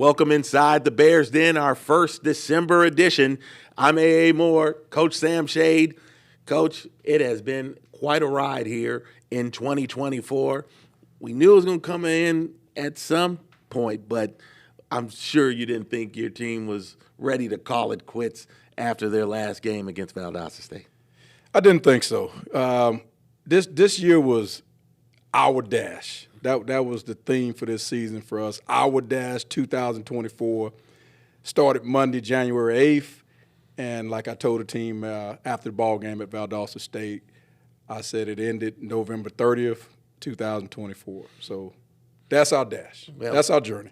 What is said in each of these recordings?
Welcome inside the Bears Den, our first December edition. I'm A.A. Moore, Coach Sam Shade. Coach, it has been quite a ride here in 2024. We knew it was going to come in at some point, but I'm sure you didn't think your team was ready to call it quits after their last game against Valdosta State. I didn't think so. This year was our dash. That was the theme for this season for us. Our Dash 2024 started Monday, January 8th, and like I told the team after the ball game at Valdosta State, I said it ended November 30th, 2024. So that's our dash. Well, that's our journey.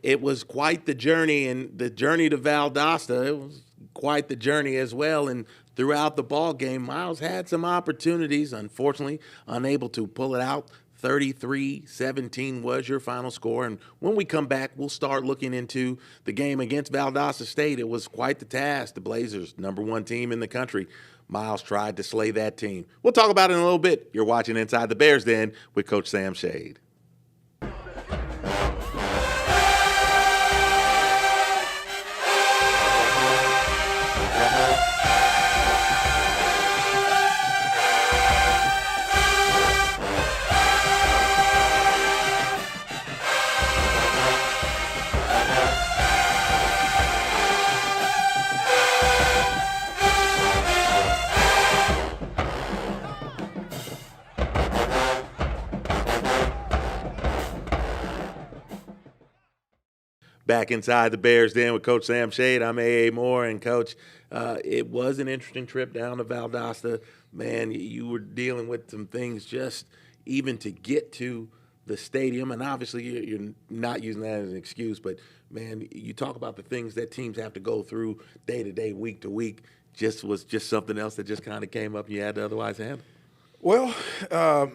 It was quite the journey, and the journey to Valdosta, it was quite the journey as well. And throughout the ball game, Miles had some opportunities, unfortunately unable to pull it out. 33-17 was your final score. And when we come back, we'll start looking into the game against Valdosta State. It was quite the task. The Blazers, #1 team in the country. Miles tried to slay that team. We'll talk about it in a little bit. You're watching Inside the Bears Den with Coach Sam Shade. Back inside the Bears Den with Coach Sam Shade. I'm A.A. Moore. And, Coach, it was an interesting trip down to Valdosta. Man, you were dealing with some things just even to get to the stadium. And obviously you're not using that as an excuse. But, man, you talk about the things that teams have to go through day to day, week to week. Was just something else that just kind of came up and you had to otherwise handle. Well,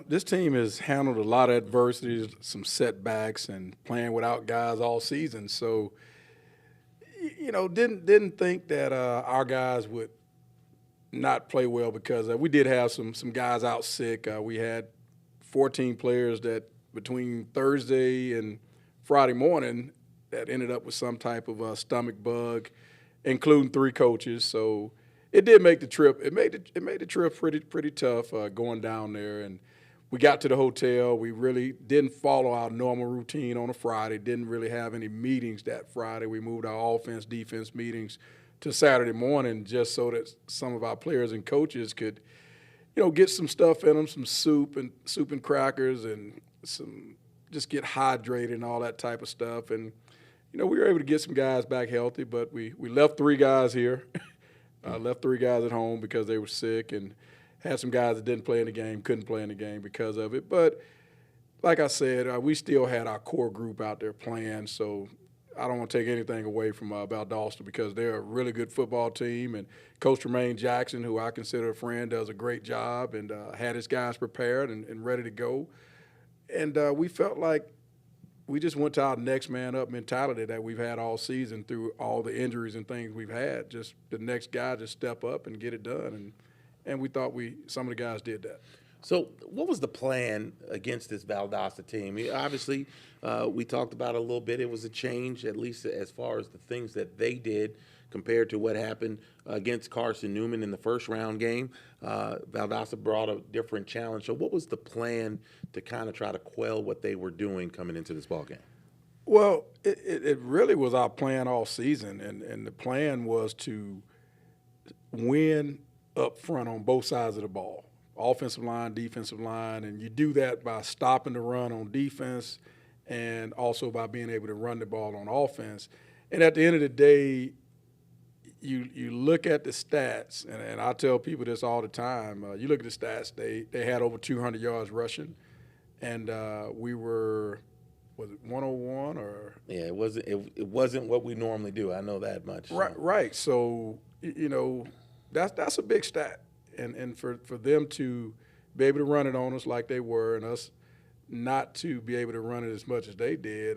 this team has handled a lot of adversities, some setbacks, and playing without guys all season. So, didn't think that our guys would not play well because we did have some guys out sick. We had 14 players that between Thursday and Friday morning that ended up with some type of stomach bug, including 3 coaches. So it did make the trip. It made the trip pretty tough going down there. And we got to the hotel. We really didn't follow our normal routine on a Friday. Didn't really have any meetings that Friday. We moved our offense, defense meetings to Saturday morning just so that some of our players and coaches could, get some stuff in them, some soup and crackers, and some just get hydrated and all that type of stuff. And we were able to get some guys back healthy, but we left 3 guys here. Left 3 guys at home because they were sick, and had some guys that didn't play in the game, couldn't play in the game because of it. But like I said, we still had our core group out there playing, so I don't want to take anything away from Valdosta because they're a really good football team. And Coach Tremaine Jackson, who I consider a friend, does a great job and had his guys prepared and ready to go. And we felt like we just went to our next man up mentality that we've had all season through all the injuries and things we've had. Just the next guy just step up and get it done. And we thought some of the guys did that. So what was the plan against this Valdosta team? Obviously, we talked about it a little bit. It was a change, at least as far as the things that they did compared to what happened against Carson Newman in the first-round game. Valdosta brought a different challenge. So what was the plan to kind of try to quell what they were doing coming into this ballgame? Well, it really was our plan all season, and the plan was to win up front on both sides of the ball, offensive line, defensive line, and you do that by stopping the run on defense and also by being able to run the ball on offense. And at the end of the day, you look at the stats, and I tell people this all the time. You look at the stats; they had over 200 yards rushing, and we were, was it 101 or? Yeah, it wasn't what we normally do. I know that much. Right. So that's a big stat, and for them to be able to run it on us like they were, and us not to be able to run it as much as they did.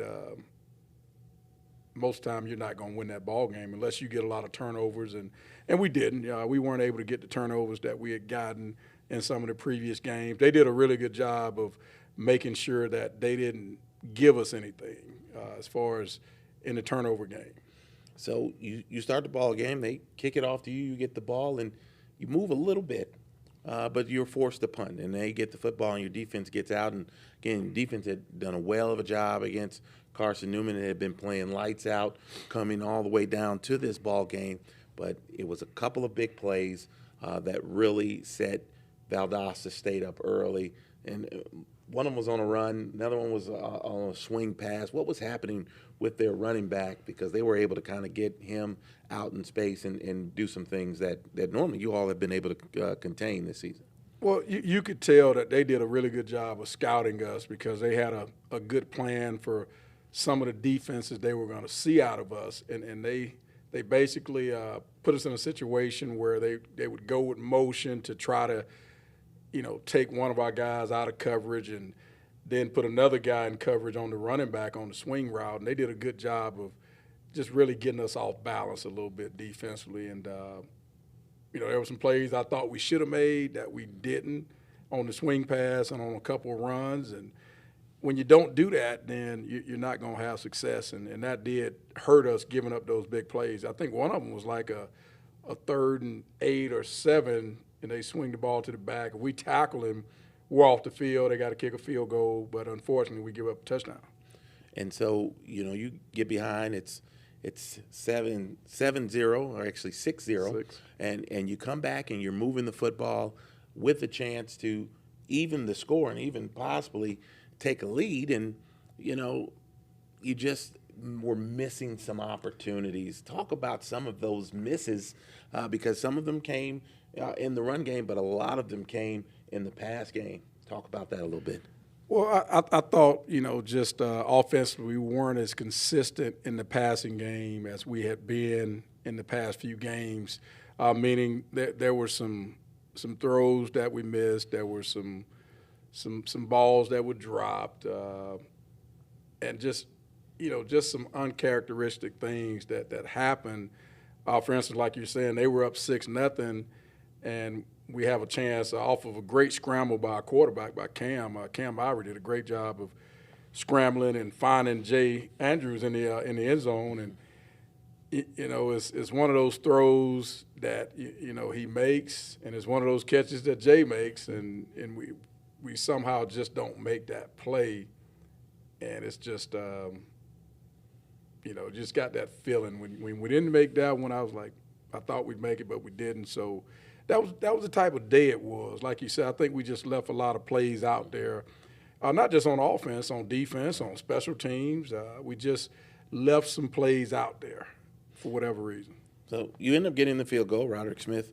Most of the time you're not going to win that ball game unless you get a lot of turnovers, and we didn't. We weren't able to get the turnovers that we had gotten in some of the previous games. They did a really good job of making sure that they didn't give us anything as far as in the turnover game. So you start the ball game, they kick it off to you, you get the ball, and you move a little bit, but you're forced to punt, and they get the football, and your defense gets out. And again, defense had done a well of a job against Carson Newman. They had been playing lights out, coming all the way down to this ball game, but it was a couple of big plays that really set Valdosta State up early, and one of them was on a run, another one was on a swing pass. What was happening with their running back, because they were able to kind of get him out in space and do some things that normally you all have been able to contain this season? Well, you could tell that they did a really good job of scouting us, because they had a good plan for some of the defenses they were going to see out of us, and they basically put us in a situation where they would go with motion to try to, take one of our guys out of coverage and then put another guy in coverage on the running back on the swing route. And they did a good job of just really getting us off balance a little bit defensively. And, there were some plays I thought we should have made that we didn't on the swing pass and on a couple of runs. And when you don't do that, then you're not going to have success. And that did hurt us, giving up those big plays. I think one of them was like a 3rd and 8 or 7, and they swing the ball to the back. If we tackle him, we're off the field. They got to kick a field goal, but unfortunately, we give up a touchdown. And so, you get behind. It's 7-0, or actually 6-0, and you come back and you're moving the football with a chance to even the score and even possibly take a lead. And you just were missing some opportunities. Talk about some of those misses, because some of them came in the run game, but a lot of them came in the pass game. Talk about that a little bit. Well, I thought, just offensively, we weren't as consistent in the passing game as we had been in the past few games, meaning that there were some throws that we missed. There were some balls that were dropped, and just some uncharacteristic things that happened. For instance, like you're saying, they were up 6-0, and we have a chance off of a great scramble by our quarterback, by Cam. Cam Ivory did a great job of scrambling and finding Jay Andrews in the end zone. And it's one of those throws that he makes, and it's one of those catches that Jay makes, and we somehow just don't make that play. And it's just just got that feeling when we didn't make that one. I was like, I thought we'd make it, but we didn't. So that was the type of day it was. Like you said, I think we just left a lot of plays out there, not just on offense, on defense, on special teams. We just left some plays out there for whatever reason. So you end up getting the field goal. Roderick Smith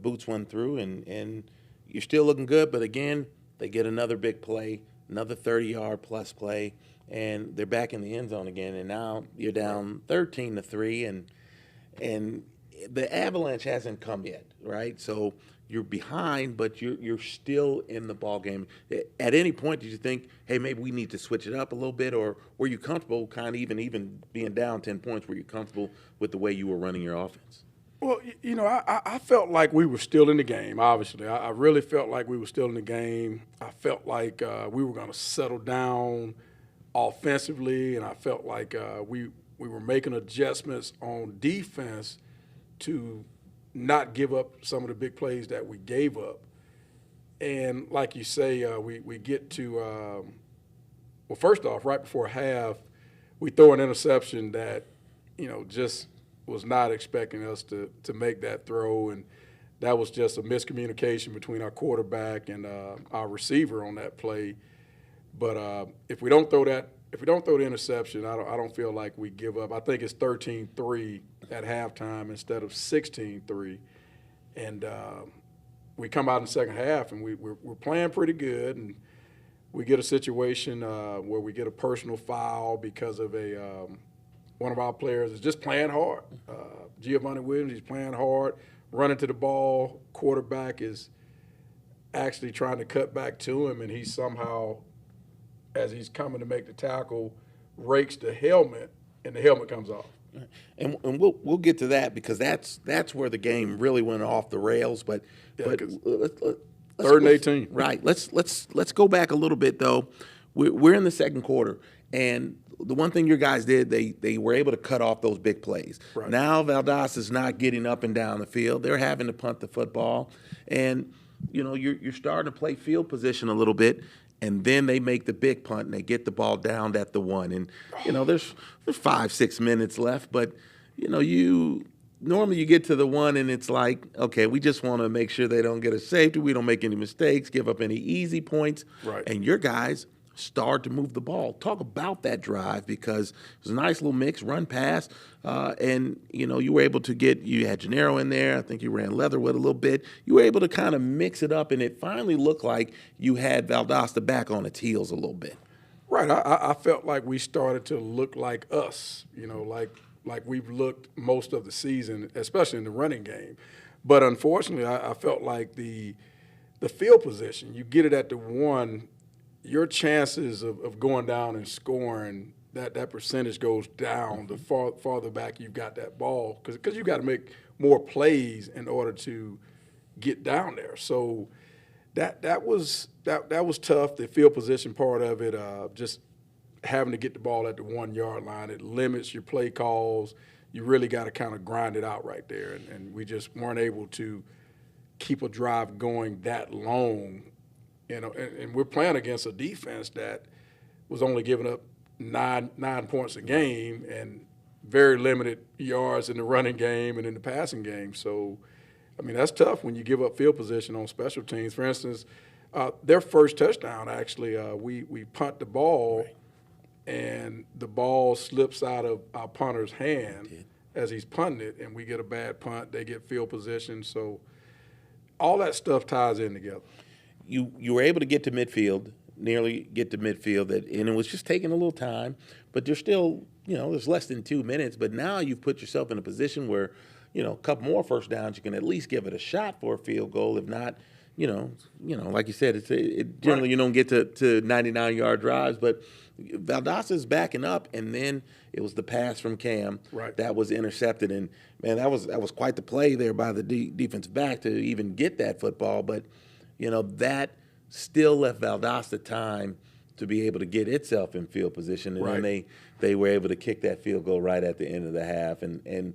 boots one through, and you're still looking good. But again, they get another big play, another 30-yard plus play, and they're back in the end zone again. And now you're down 13-3, and the avalanche hasn't come yet, right? So you're behind, but you're still in the ball game. At any point, did you think, hey, maybe we need to switch it up a little bit, or were you comfortable kind of even being down 10 points? Were you comfortable with the way you were running your offense? Well, I felt like we were still in the game, obviously. I really felt like we were still in the game. I felt like we were going to settle down offensively, and I felt like we were making adjustments on defense to not give up some of the big plays that we gave up. And like you say, we get to well, first off, right before half, we throw an interception that, just was not expecting us to make that throw. And that was just a miscommunication between our quarterback and our receiver on that play. But if we don't throw the interception, I don't feel like we give up. I think it's 13-3 at halftime instead of 16-3. And we come out in the second half, and we're playing pretty good. And we get a situation where we get a personal foul because of one of our players is just playing hard. Giovanni Williams, he's playing hard, running to the ball. Quarterback is actually trying to cut back to him, and he somehow, as he's coming to make the tackle, rakes the helmet, and the helmet comes off. And we'll get to that, because that's where the game really went off the rails. But let's 3rd and 18. Right. Let's go back a little bit though. We're in the second quarter, and the one thing your guys did, they were able to cut off those big plays. Right. Now Valdosta's not getting up and down the field. They're having to punt the football. And, you're starting to play field position a little bit. And then they make the big punt and they get the ball down at the 1. And, there's 5-6 minutes left. But, normally you get to the 1 and it's like, okay, we just want to make sure they don't get a safety. We don't make any mistakes, give up any easy points. Right. And your guys start to move the ball. Talk about that drive, because it was a nice little mix, run pass, and you were able to you had Gennaro in there. I think you ran Leatherwood a little bit. You were able to kind of mix it up, and it finally looked like you had Valdosta back on its heels a little bit. Right. I felt like we started to look like us, like we've looked most of the season, especially in the running game. But unfortunately, I felt like the field position, you get it at the 1, your chances of going down and scoring, that percentage goes down the farther back you've got that ball, because you've got to make more plays in order to get down there. So that was tough. The field position part of it, just having to get the ball at the 1 yard line, it limits your play calls. You really got to kind of grind it out right there, and we just weren't able to keep a drive going that long. And we're playing against a defense that was only giving up nine points a game and very limited yards in the running game and in the passing game. So, that's tough when you give up field position on special teams. For instance, their first touchdown, actually, we punt the ball, and the ball slips out of our punter's hand as he's punting it, and we get a bad punt. They get field position. So all that stuff ties in together. You were able to get to midfield, nearly get to midfield, and it was just taking a little time. But there's still, there's less than 2 minutes. But now you've put yourself in a position where, a couple more first downs, you can at least give it a shot for a field goal. If not, like you said, generally right. You don't get to 99-yard drives. But Valdosta's backing up, and then it was the pass from Cam that was intercepted. And man, that was quite the play there by the defensive back to even get that football. But that still left Valdosta time to be able to get itself in field position. And then they were able to kick that field goal right at the end of the half. And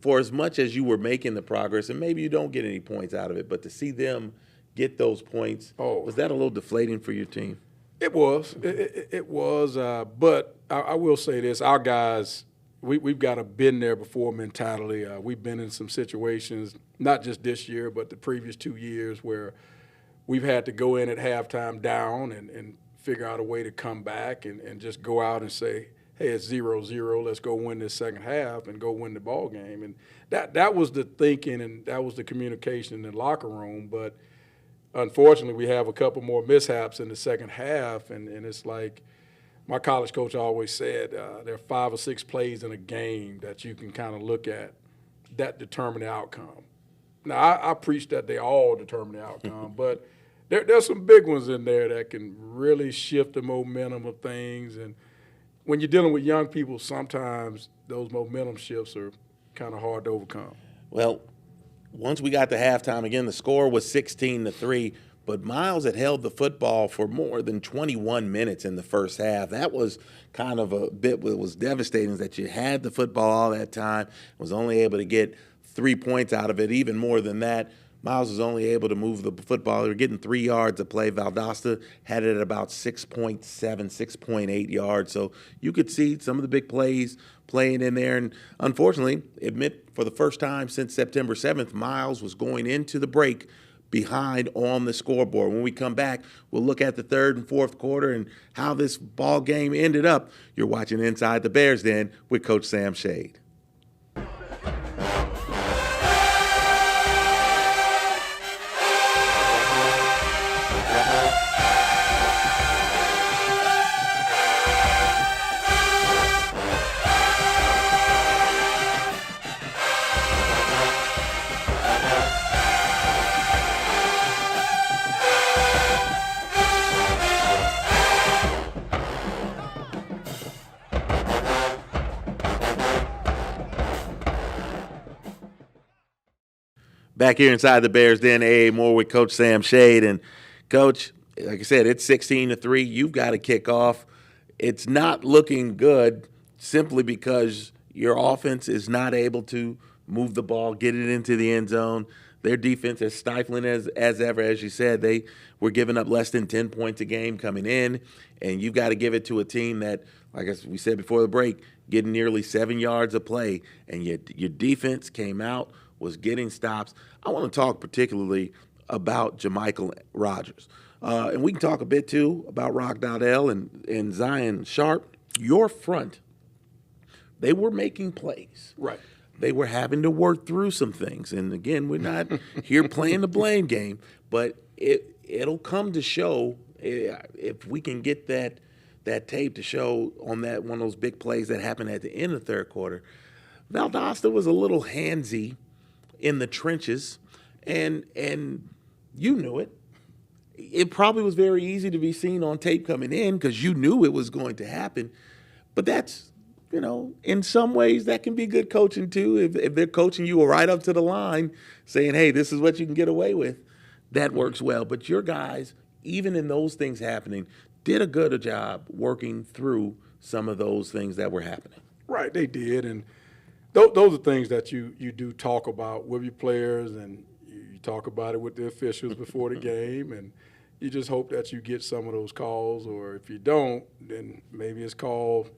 for as much as you were making the progress, and maybe you don't get any points out of it, but to see them get those points, was that a little deflating for your team? It was. It was. But I will say this. Our guys, we've got a been-there-before mentality. We've been in some situations, not just this year, but the previous 2 years, where we've had to go in at halftime down and figure out a way to come back and just go out and say, hey, it's 0-0. Let's go win this second half and go win the ball game. And that was the thinking, and that was the communication in the locker room. But unfortunately, we have a couple more mishaps in the second half, and it's like my college coach always said, there are 5 or 6 plays in a game that you can kind of look at that determine the outcome. Now, I preach that they all determine the outcome, but there's some big ones in there that can really shift the momentum of things. And when you're dealing with young people, sometimes those momentum shifts are kind of hard to overcome. Well, once we got to halftime, again, the score was 16-3, but Miles had held the football for more than 21 minutes in the first half. That was kind of a bit what was devastating, is that you had the football all that time, was only able to get 3 points out of it. Even more than that, Miles was only able to move the football. They were getting 3 yards a play. Valdosta had it at about 6.7, 6.8 yards. So you could see some of the big plays playing in there. And unfortunately, admit for the first time since September 7th, Miles was going into the break behind on the scoreboard. When we come back, we'll look at the third and fourth quarter and how this ball game ended up. You're watching Inside the Bears Den with Coach Sam Shade. Back here inside the Bears Den, AA Moore with Coach Sam Shade. And, Coach, like I said, it's 16-3. You've got to kick off. it's not looking good simply because your offense is not able to move the ball, get it into the end zone. Their defense is stifling as ever. As you said, they were giving up less than 10 points a game coming in, and you've got to give it to a team that, like as we said before the break, getting nearly 7 yards of play, and yet your defense came out, was getting stops. I want to talk particularly about JaMychal Rogers. And we can talk a bit, too, about Rock Dowdell and Zion Sharp. Your front, they were making plays. Right. They were having to work through some things. And, again, we're not here playing the blame game, but it'll come to show if we can get that tape to show on that one of those big plays that happened at the end of the third quarter. Valdosta was a little handsy in the trenches, and you knew it. It probably was very easy to be seen on tape coming in because you knew it was going to happen. But that's, in some ways that can be good coaching too. If they're coaching you right up to the line, saying, hey, this is what you can get away with, that works well. But your guys, even in those things happening, did a good job working through some of those things that were happening. Right, they did. And those are things that you do talk about with your players, and you talk about it with the officials before the game, and you just hope that you get some of those calls, or if you don't, then maybe it's called,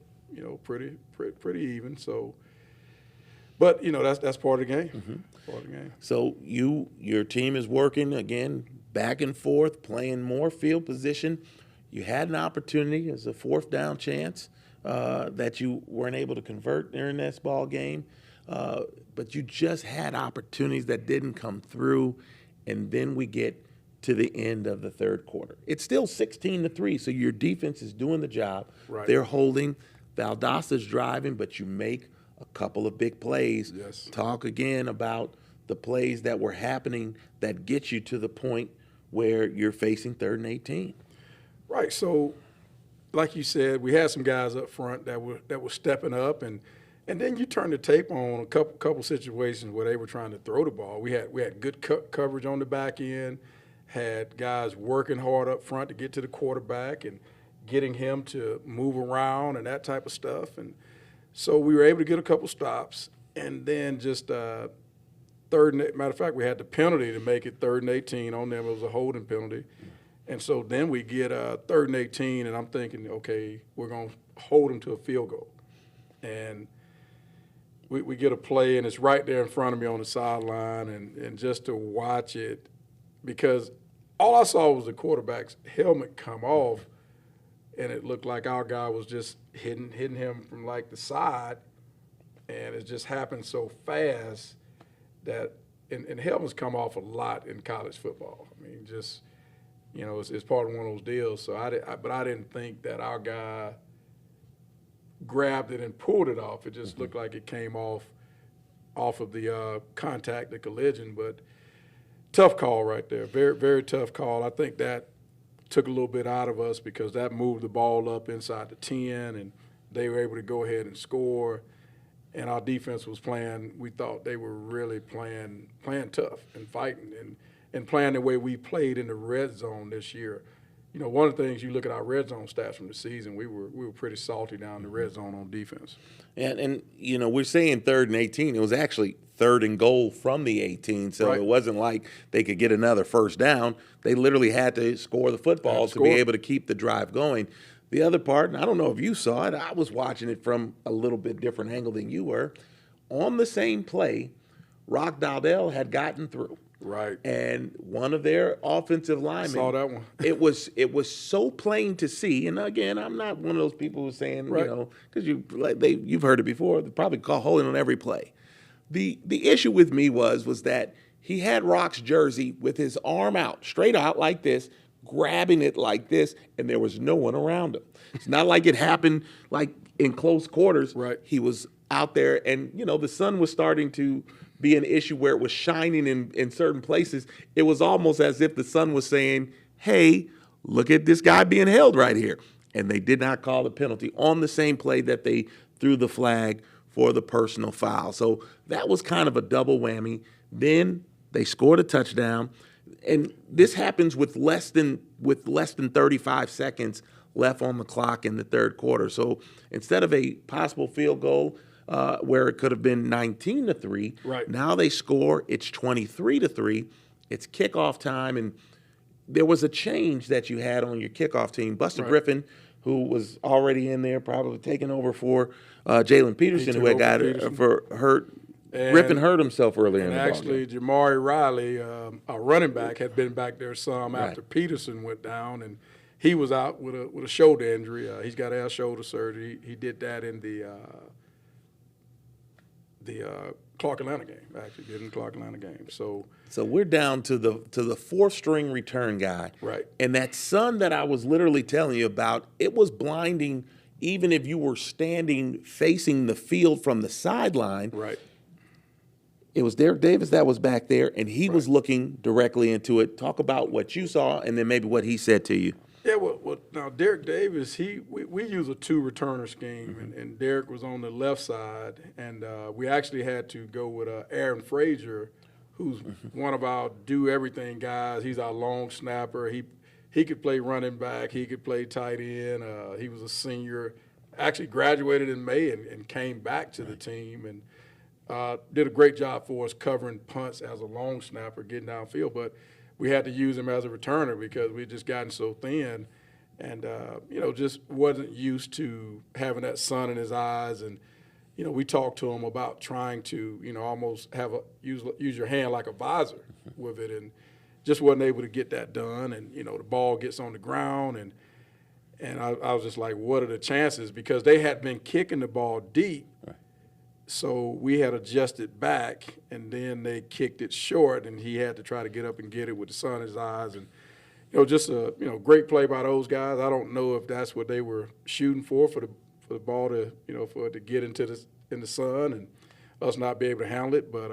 pretty even. So, but that's part of the game. Mm-hmm. Part of the game. So your team is working again back and forth, playing more field position. You had an opportunity as a fourth down chance that you weren't able to convert during this ball game, but you just had opportunities that didn't come through, and then we get to the end of the third quarter. It's still 16-3, so your defense is doing the job. Right. They're holding. Valdosta's driving, but you make a couple of big plays. Yes. Talk again about the plays that were happening that get you to the point where you're facing 3rd and 18. Right. So, like you said, we had some guys up front that were stepping up, and then you turn the tape on a couple situations where they were trying to throw the ball. We had good coverage on the back end, had guys working hard up front to get to the quarterback and getting him to move around and that type of stuff. And so we were able to get a couple stops, and then just matter of fact, we had the penalty to make it 3rd and 18 on them. It was a holding penalty. And so then we get 3rd and 18, and I'm thinking, okay, we're going to hold them to a field goal. And we get a play, and it's right there in front of me on the sideline, and just to watch it, because all I saw was the quarterback's helmet come off, and it looked like our guy was just hitting him from like the side, and it just happened so fast that and helmets come off a lot in college football. I mean, just it's part of one of those deals. So but I didn't think that our guy grabbed it and pulled it off. It just looked like it came off of the contact, the collision. But tough call right there, very very tough call. I think that took a little bit out of us because that moved the ball up inside the 10, and they were able to go ahead and score. And our defense was playing. We thought they were really playing tough and fighting and playing the way we played in the red zone this year. One of the things you look at our red zone stats from the season, we were pretty salty down the red zone on defense. And we're saying 3rd and 18. It was actually 3rd and goal from the 18, so right. It wasn't like they could get another first down. They literally had to score the football to be able to keep the drive going. The other part, and I don't know if you saw it, I was watching it from a little bit different angle than you were. On the same play, Rock Dowdell had gotten through. Right. And one of their offensive linemen. Saw that one. it was so plain to see. And again, I'm not one of those people who's saying, right. Because you've heard it before. They probably call holding on every play. The issue with me was that he had Rock's jersey with his arm out, straight out like this, grabbing it like this, and there was no one around him. It's not like it happened like in close quarters. Right. He was out there, and the sun was starting to be an issue where it was shining in certain places. It was almost as if the sun was saying, hey, look at this guy being held right here. And they did not call the penalty on the same play that they threw the flag for the personal foul. So that was kind of a double whammy. Then they scored a touchdown. And this happens with less than 35 seconds left on the clock in the third quarter. So instead of a possible field goal where it could have been 19-3, Right. now they score. It's 23-3. It's kickoff time, and there was a change that you had on your kickoff team. Buster Right. Griffin, who was already in there, probably taking over for Jalen Peterson, who had got hurt. And- Griffin hurt himself earlier in And the ball actually, game. Jamari Riley, our running back, had been back there some after Peterson went down, and he was out with a shoulder injury. He's got to have shoulder surgery. He did that in the Clark Atlanta game. Actually, did in the Clark Atlanta game. So we're down to the fourth string return guy. Right. And that sun that I was literally telling you about, it was blinding even if you were standing facing the field from the sideline. right. It was Derek Davis that was back there, and he was looking directly into it. Talk about what you saw and then maybe what he said to you. Yeah, well now Derek Davis, we use a two-returner scheme, and Derek was on the left side, and we actually had to go with Aaron Frazier, who's one of our do-everything guys. He's our long snapper. He could play running back. He could play tight end. He was a senior, actually graduated in May and came back to the team and did a great job for us covering punts as a long snapper, getting downfield, but we had to use him as a returner because we had just gotten so thin and, just wasn't used to having that sun in his eyes. And, we talked to him about trying to, almost use your hand like a visor with it, and just wasn't able to get that done. And, the ball gets on the ground, and I was just like, what are the chances? Because they had been kicking the ball deep. Right. So we had adjusted back, and then they kicked it short, and he had to try to get up and get it with the sun in his eyes. And, just a great play by those guys. I don't know if that's what they were shooting for the ball to, for it to get in the sun and us not be able to handle it. But,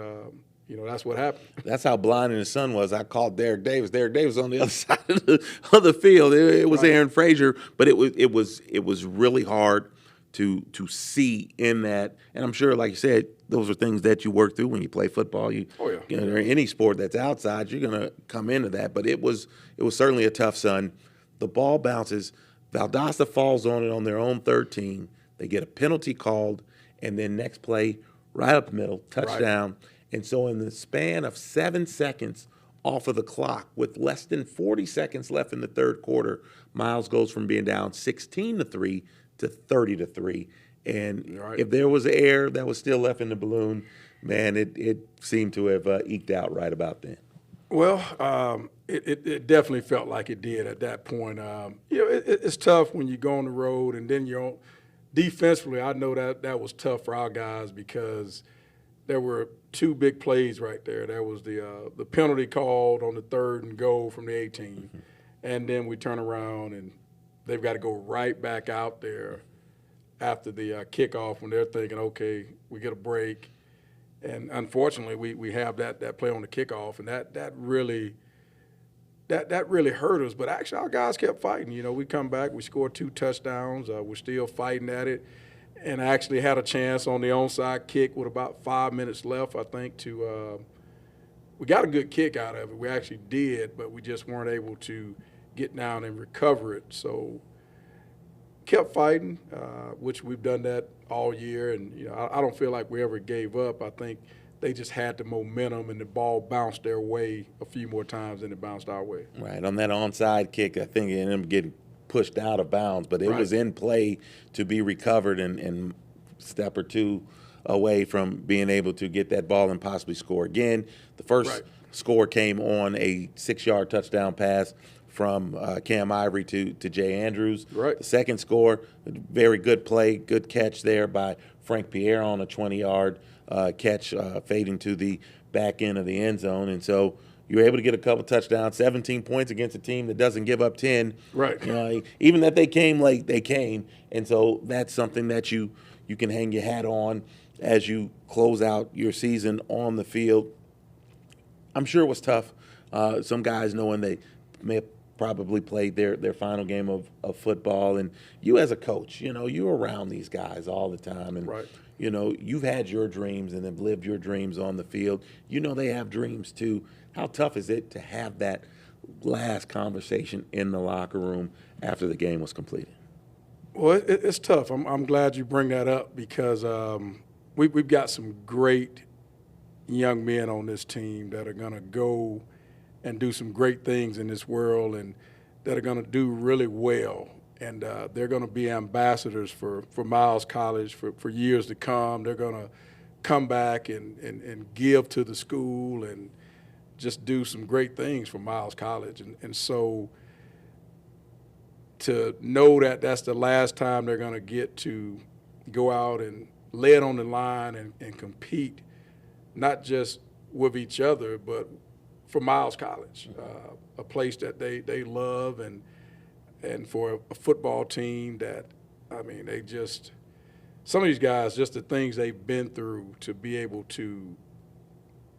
that's what happened. That's how blinding the sun was. I called Derek Davis. Derek Davis on the other side of the field. It was Aaron Frazier, but it was really hard to see in that. And I'm sure, like you said, those are things that you work through when you play football. Any sport that's outside, you're going to come into that. But it was certainly a tough sun. The ball bounces. Valdosta falls on it on their own 13. They get a penalty called, and then next play, right up the middle, touchdown. Right. And so in the span of 7 seconds off of the clock, with less than 40 seconds left in the third quarter, Miles goes from being down 16-3 to 30-3. And if there was air that was still left in the balloon, man, it seemed to have eked out right about then. Well, it definitely felt like it did at that point. It's tough when you go on the road and then you're defensively. I know that was tough for our guys because there were two big plays right there. There was the penalty called on the 3rd and goal from the 18, and then we turn around and they've got to go right back out there after the kickoff when they're thinking, okay, we get a break. And unfortunately, we have that play on the kickoff, and that really hurt us. But actually, our guys kept fighting. We come back, we scored 2 touchdowns. We're still fighting at it, and I actually had a chance on the onside kick with about 5 minutes left, I think, we got a good kick out of it. We actually did, but we just weren't able to get down and recover it. So kept fighting, which we've done that all year. And, I don't feel like we ever gave up. I think they just had the momentum and the ball bounced their way a few more times than it bounced our way. Right. On that onside kick, I think it ended up getting pushed out of bounds, but it was in play to be recovered and step or two away from being able to get that ball and possibly score again. The first score came on a 6-yard touchdown pass from Cam Ivory to Jay Andrews. Right. The second score, very good play, good catch there by Frank Pierre on a 20-yard catch, fading to the back end of the end zone. And so you were able to get a couple touchdowns, 17 points against a team that doesn't give up 10. Right. Even that they came late, they came. And so that's something that you can hang your hat on as you close out your season on the field. I'm sure it was tough. Some guys knowing they may have probably played their final game of football. And you as a coach, you're around these guys all the time. And, you've had your dreams and have lived your dreams on the field. They have dreams too. How tough is it to have that last conversation in the locker room after the game was completed? Well, it's tough. I'm glad you bring that up because we've got some great young men on this team that are going to go and do some great things in this world and that are going to do really well. And they're going to be ambassadors for Miles College for years to come. They're going to come back and give to the school and just do some great things for Miles College. And so to know that that's the last time they're going to get to go out and lay it on the line and compete, not just with each other, but for Miles College, a place that they love, and for a football team that, I mean, they just – some of these guys, just the things they've been through to be able to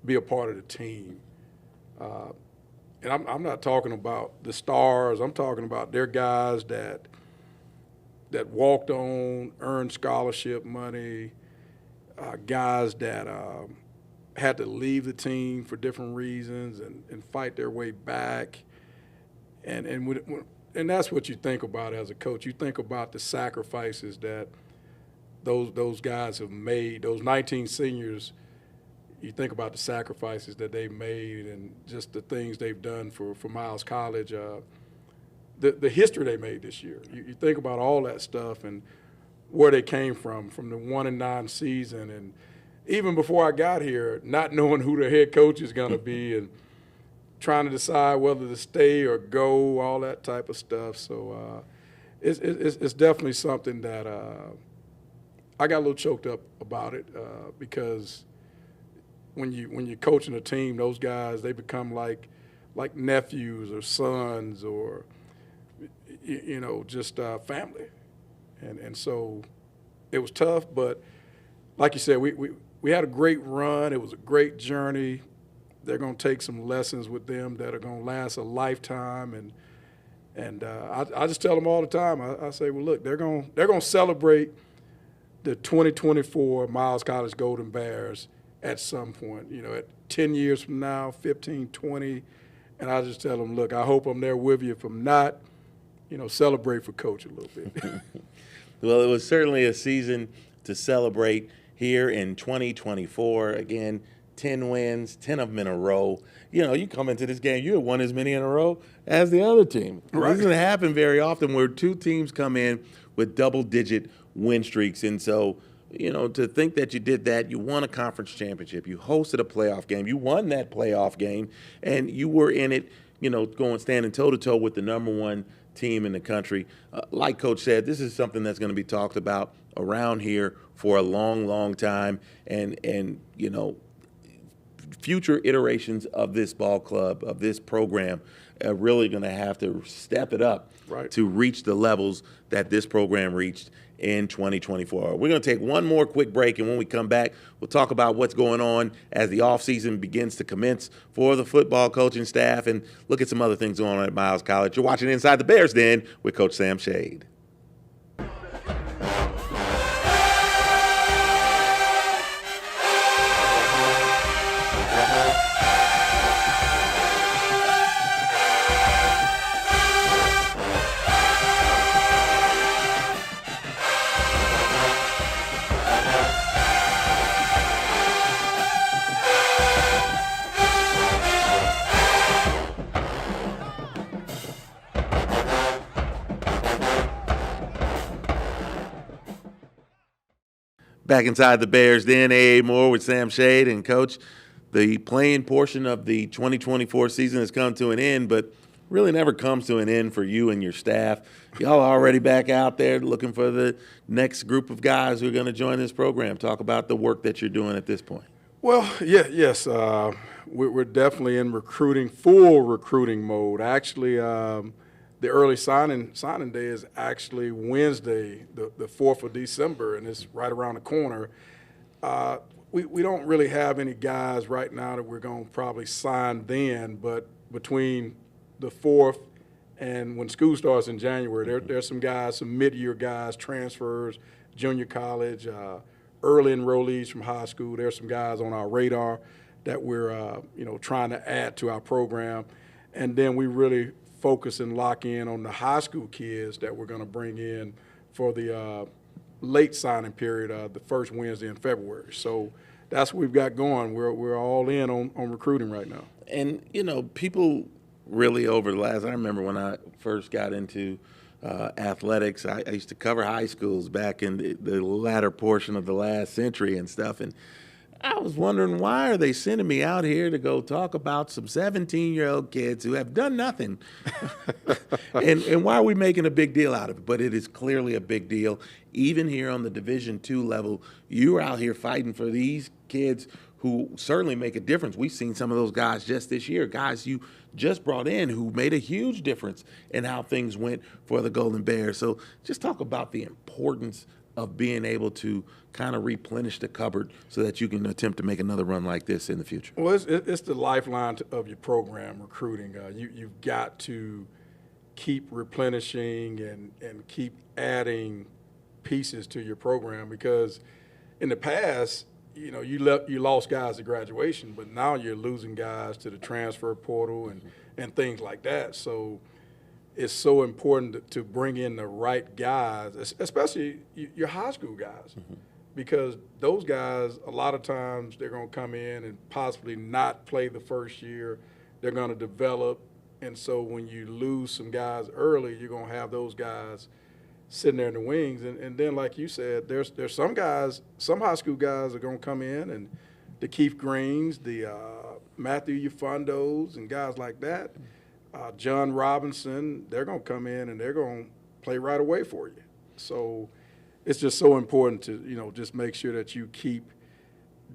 be a part of the team. And I'm not talking about the stars. I'm talking about their guys that walked on, earned scholarship money, guys that had to leave the team for different reasons and fight their way back. And that's what you think about as a coach. You think about the sacrifices that those guys have made, those 19 seniors. You think about the sacrifices that they made and just the things they've done for Miles College, the history they made this year. You think about all that stuff and where they came from the 1-9 season, and even before I got here, not knowing who the head coach is going to be and trying to decide whether to stay or go, all that type of stuff. So it's definitely something that I got a little choked up about it because when you're coaching a team, those guys, they become like nephews or sons or just family, and so it was tough. But like you said, we had a great run. It was a great journey. They're going to take some lessons with them that are going to last a lifetime, and I just tell them all the time. I say, well, look, they're going to celebrate the 2024 Miles College Golden Bears at some point, at 10 years from now, 15, 20, and I just tell them, look, I hope I'm there with you. If I'm not, celebrate for Coach a little bit. Well, it was certainly a season to celebrate here in 2024. Again, 10 wins, 10 of them in a row. You come into this game, you have won as many in a row as the other team. Right. It doesn't happen very often where two teams come in with double-digit win streaks. And so, to think that you did that, you won a conference championship, you hosted a playoff game, you won that playoff game, and you were in it, standing toe-to-toe with the number one team in the country. Like Coach said, this is something that's going to be talked about around here for a long, long time. And future iterations of this ball club, of this program, are really going to have to step it up to reach the levels that this program reached in 2024. We're going to take one more quick break, and when we come back, we'll talk about what's going on as the offseason begins to commence for the football coaching staff and look at some other things going on at Miles College. You're watching Inside the Bears Den with Coach Sam Shade. Back inside the Bears Den, A.A. Moore with Sam Shade. And, Coach, the playing portion of the 2024 season has come to an end, but really never comes to an end for you and your staff. Y'all are already back out there looking for the next group of guys who are going to join this program. Talk about the work that you're doing at this point. Well, yes. We're definitely in full recruiting mode. Actually, the early signing day is actually Wednesday, the 4th of December, and it's right around the corner. We don't really have any guys right now that we're going to probably sign then, but between the 4th and when school starts in January, there's some guys, some mid-year guys, transfers, junior college, early enrollees from high school. There's some guys on our radar that we're trying to add to our program. and then we really focus and lock in on the high school kids that we're going to bring in for the late signing period, the first Wednesday in February. So that's what we've got going. We're all in on recruiting right now. And, people really over the last, I remember when I first got into athletics, I used to cover high schools back in the latter portion of the last century and stuff. And I was wondering, why are they sending me out here to go talk about some 17-year-old kids who have done nothing? and why are we making a big deal out of it? But it is clearly a big deal. Even here on the Division II level, you're out here fighting for these kids who certainly make a difference. We've seen some of those guys just this year, guys you just brought in who made a huge difference in how things went for the Golden Bears. So just talk about the importance of being able to kind of replenish the cupboard so that you can attempt to make another run like this in the future. Well, it's the lifeline of your program, recruiting. You've got to keep replenishing and keep adding pieces to your program, because in the past, you lost guys to graduation, but now you're losing guys to the transfer portal and things like that. So it's so important to bring in the right guys, especially your high school guys, because those guys, a lot of times, they're going to come in and possibly not play the first year. They're going to develop. And so when you lose some guys early, you're going to have those guys sitting there in the wings. And then, like you said, there's some guys, some high school guys are going to come in, and the Keith Greens, the Matthew Ufundos, and guys like that, John Robinson, they're going to come in and they're going to play right away for you. So it's just so important to, just make sure that you keep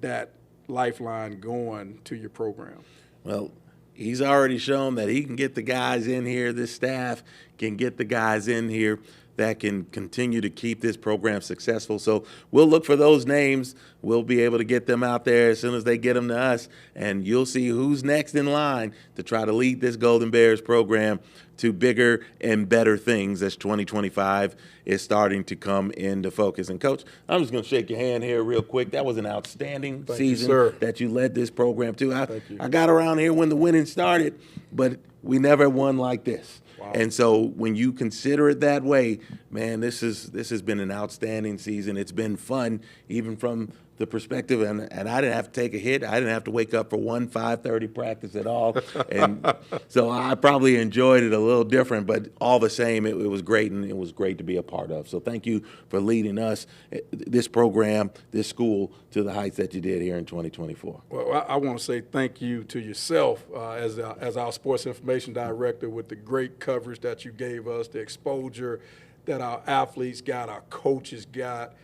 that lifeline going to your program. Well, he's already shown that he can get the guys in here. This staff can get the guys in here that can continue to keep this program successful. So we'll look for those names. We'll be able to get them out there as soon as they get them to us, and you'll see who's next in line to try to lead this Golden Bears program to bigger and better things as 2025 is starting to come into focus. And, Coach, I'm just going to shake your hand here real quick. That was an outstanding season that you led this program to. I got around here when the winning started, but we never won like this. Wow. And so when you consider it that way, man, this has been an outstanding season. It's been fun, even from the perspective, and I didn't have to take a hit. I didn't have to wake up for 5:30 practice at all. And so I probably enjoyed it a little different, but all the same, it was great, and it was great to be a part of. So thank you for leading us, this program, this school, to the heights that you did here in 2024. Well, I want to say thank you to yourself as our sports information director, with the great coverage that you gave us, the exposure that our athletes got, our coaches got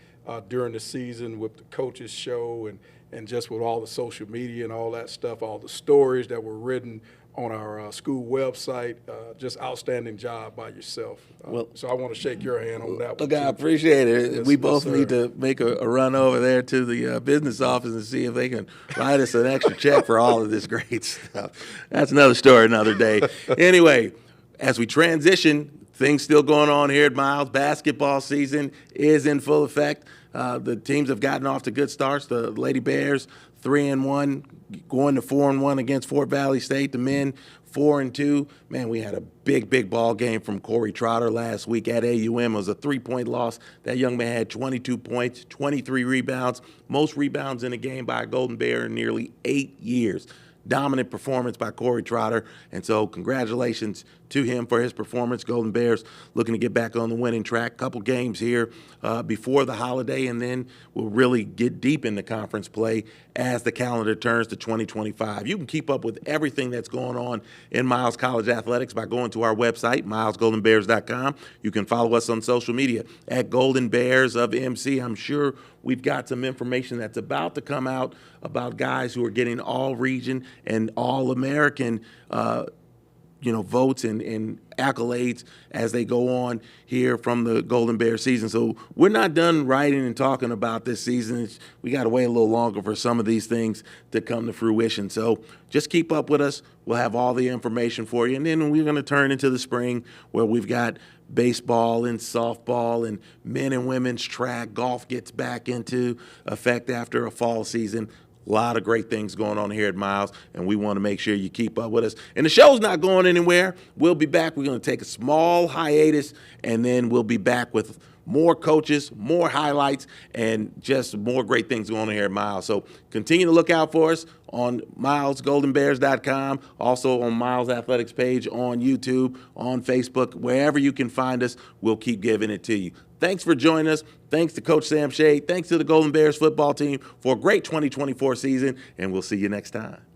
during the season with the coaches show, and just with all the social media and all that stuff, all the stories that were written on our school website. Just outstanding job by yourself. So I want to shake your hand on that one. Look, I appreciate it. Yes, we both need to make a run over there to the business office and see if they can write us an extra check for all of this great stuff. That's another story, another day. Anyway, as we transition, things still going on here at Miles. Basketball season is in full effect. The teams have gotten off to good starts. The Lady Bears 3-1, going to 4-1 against Fort Valley State. The men 4-2. Man, we had a big ball game from Corey Trotter last week at AUM. It was a 3-point loss. That young man had 22 points, 23 rebounds, most rebounds in a game by a Golden Bear in nearly 8 years. Dominant performance by Corey Trotter, and so congratulations to him for his performance. Golden Bears looking to get back on the winning track. Couple games here before the holiday, and then we'll really get deep into conference play as the calendar turns to 2025. You can keep up with everything that's going on in Miles College Athletics by going to our website, milesgoldenbears.com. You can follow us on social media at Golden Bears of MC. I'm sure we've got some information that's about to come out about guys who are getting all-region and all-American votes and accolades as they go on here from the Golden Bear season. So we're not done writing and talking about this season. We got to wait a little longer for some of these things to come to fruition. So just keep up with us. We'll have all the information for you. And then we're going to turn into the spring where we've got baseball and softball and men and women's track. Golf gets back into effect after a fall season. A lot of great things going on here at Miles, and we want to make sure you keep up with us. And the show's not going anywhere. We'll be back. We're going to take a small hiatus, and then we'll be back with more coaches, more highlights, and just more great things going on here at Miles. So continue to look out for us on milesgoldenbears.com, also on Miles Athletics page, on YouTube, on Facebook, wherever you can find us, we'll keep giving it to you. Thanks for joining us. Thanks to Coach Sam Shade. Thanks to the Golden Bears football team for a great 2024 season, and we'll see you next time.